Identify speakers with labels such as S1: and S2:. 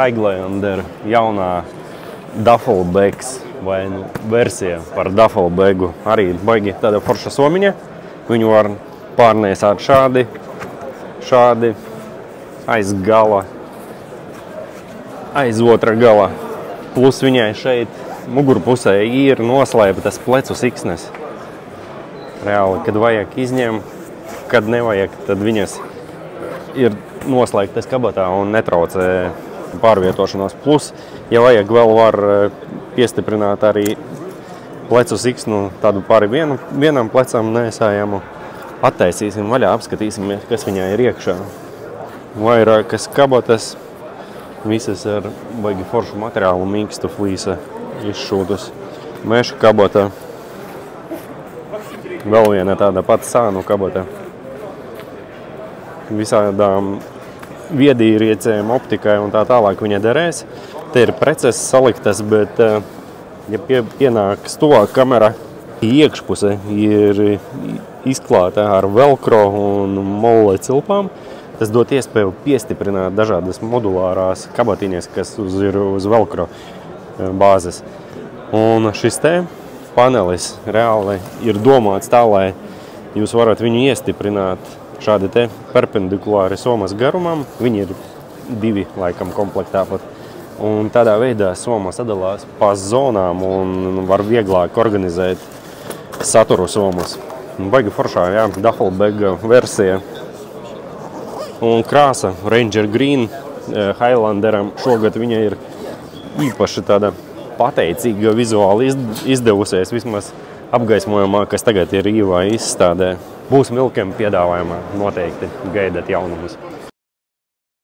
S1: Highlander jaunā Duffelbags vai versija par Duffelbagu. Arī baigi tāda forša somiņa. Viņu var pārnēsāt šādi aiz gala, aiz otra gala. Plus viņai šeit mugurpusē ir noslēptas plecu siksnes. Reāli, kad vajag izņem, kad nevajag, tad viņas ir noslēgtas kabatā un netraucē pārvietošanos. Plus, ja vajag, vēl var piestiprināt arī plecu siksnu tādu pāri vienam plecam nesājamu. Attaisīsim vaļā, apskatīsim, kas viņā ir iekšā. Vairākas kabatas, visas ar baigi foršu materiālu, mīkstu flīsa izšūtus. Meša kabata, vēl viena tāda pati sānu kabata. Visādām viedīriecēm, optikai un tā tālāk viņa derēs. Te ir preces saliktas, bet, ja pienāks tuvāk kamera, iekšpuse ir izklāta ar velcro un molle cilpām. Tas dot iespēju piestiprināt dažādas modulārās kabatiņas, kas ir uz velcro bāzes. Un šis te panelis reāli ir domāts tā, lai jūs varat viņu iestiprināt šādi te perpendikulāri somas garumam. Viņi ir 2 laikam komplektā pat. Un tādā veidā soma sadalās pa zonām un var vieglāk organizēt saturu somas. Baigi foršā, jā, Duffelbaga versija. Un krāsa Ranger Green Highlanderam šogad viņa ir īpaši tāda pateicīga vizuāli izdevusies, vismaz apgaismojumā, kas tagad ir Īvā izstādē. Būs Milkem piedāvājumā, noteikti gaidat jaunumus.